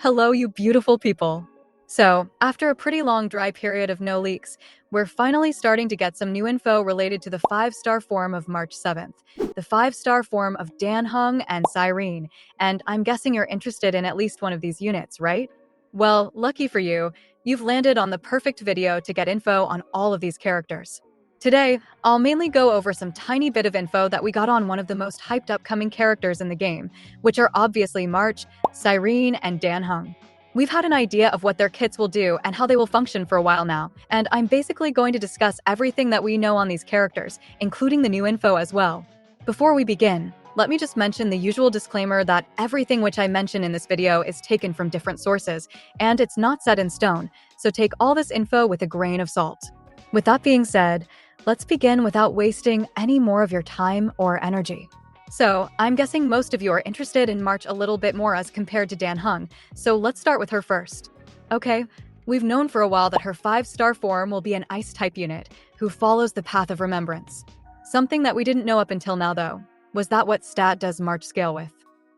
Hello, you beautiful people. So, after a pretty long dry period of no leaks, we're finally starting to get some new info related to the 5-star form of March 7th, the 5-star form of Dan Heng and Cyrene, and I'm guessing you're interested in at least one of these units, right? Well, lucky for you, you've landed on the perfect video to get info on all of these characters. Today, I'll mainly go over some tiny bit of info that we got on one of the most hyped upcoming characters in the game, which are obviously March, Cyrene, and Dan Heng. We've had an idea of what their kits will do and how they will function for a while now, and I'm basically going to discuss everything that we know on these characters, including the new info as well. Before we begin, let me just mention the usual disclaimer that everything which I mention in this video is taken from different sources, and it's not set in stone, so take all this info with a grain of salt. With that being said, let's begin without wasting any more of your time or energy. So, I'm guessing most of you are interested in March a little bit more as compared to Dan Heng, so let's start with her first. Okay, we've known for a while that her 5-star form will be an Ice-type unit, who follows the path of remembrance. Something that we didn't know up until now though, was that what stat does March scale with?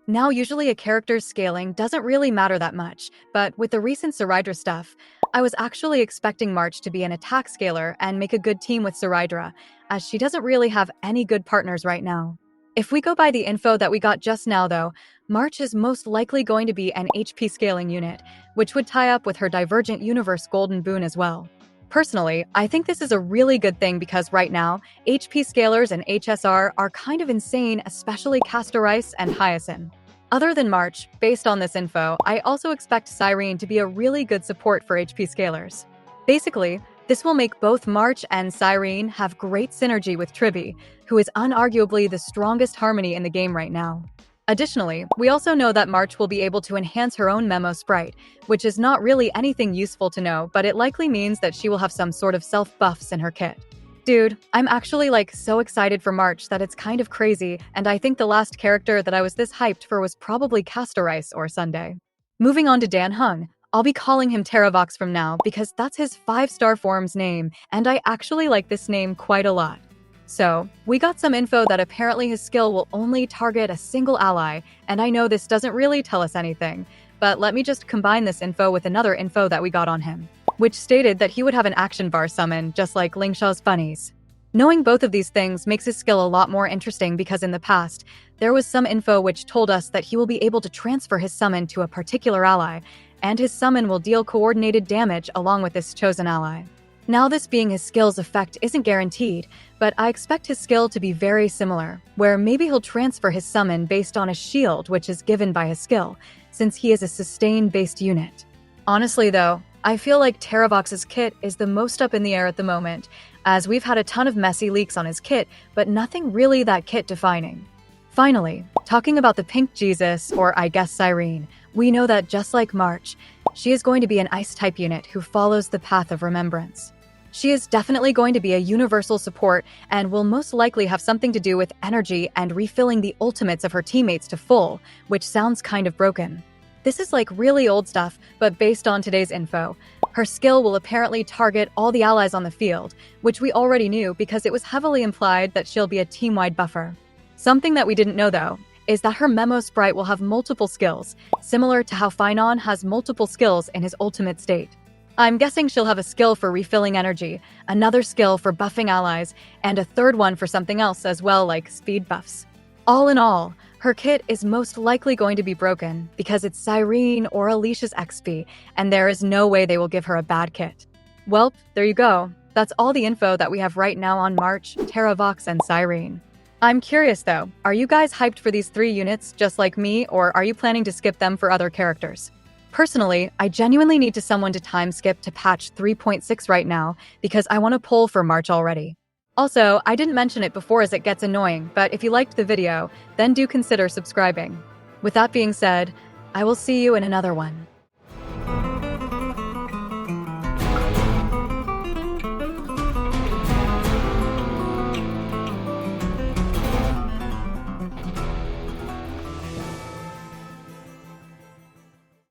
Now usually a character's scaling doesn't really matter that much, but with the recent Cyrene stuff, I was actually expecting March to be an attack scaler and make a good team with Cyrene, as she doesn't really have any good partners right now. If we go by the info that we got just now though, March is most likely going to be an HP scaling unit, which would tie up with her Divergent Universe Golden Boon as well. Personally, I think this is a really good thing because right now, HP scalers and HSR are kind of insane, especially Castorice and Hyacinth. Other than March, based on this info, I also expect Cyrene to be a really good support for HP scalers. Basically, this will make both March and Cyrene have great synergy with Triby, who is unarguably the strongest harmony in the game right now. Additionally, we also know that March will be able to enhance her own memo sprite, which is not really anything useful to know, but it likely means that she will have some sort of self-buffs in her kit. Dude, I'm actually so excited for March that it's kind of crazy, and I think the last character that I was this hyped for was probably Castorice or Sunday. Moving on to Dan Heng, I'll be calling him Terravox from now because that's his 5-star form's name, and I actually like this name quite a lot. So, we got some info that apparently his skill will only target a single ally, and I know this doesn't really tell us anything, but let me just combine this info with another info that we got on him, which stated that he would have an action bar summon, just like Lingshaw's bunnies. Knowing both of these things makes his skill a lot more interesting because in the past, there was some info which told us that he will be able to transfer his summon to a particular ally, and his summon will deal coordinated damage along with this chosen ally. Now this being his skill's effect isn't guaranteed, but I expect his skill to be very similar, where maybe he'll transfer his summon based on a shield which is given by his skill, since he is a sustain-based unit. Honestly though, I feel like Terravox's kit is the most up in the air at the moment, as we've had a ton of messy leaks on his kit, but nothing really that kit-defining. Finally, talking about the Pink Jesus, or I guess Cyrene, we know that just like March, she is going to be an Ice-type unit who follows the path of remembrance. She is definitely going to be a universal support and will most likely have something to do with energy and refilling the ultimates of her teammates to full, which sounds kind of broken. This is really old stuff, but based on today's info, her skill will apparently target all the allies on the field, which we already knew because it was heavily implied that she'll be a team-wide buffer. Something that we didn't know though, is that her memo sprite will have multiple skills, similar to how Finon has multiple skills in his ultimate state. I'm guessing she'll have a skill for refilling energy, another skill for buffing allies, and a third one for something else as well, like speed buffs. All in all, her kit is most likely going to be broken because it's Cyrene or Alicia's XP, and there is no way they will give her a bad kit. Well, there you go. That's all the info that we have right now on March, Terravox, and Cyrene. I'm curious though, are you guys hyped for these 3 units just like me, or are you planning to skip them for other characters? Personally, I genuinely need someone to time skip to patch 3.6 right now because I want to pull for March already. Also, I didn't mention it before as it gets annoying, but if you liked the video, then do consider subscribing. With that being said, I will see you in another one.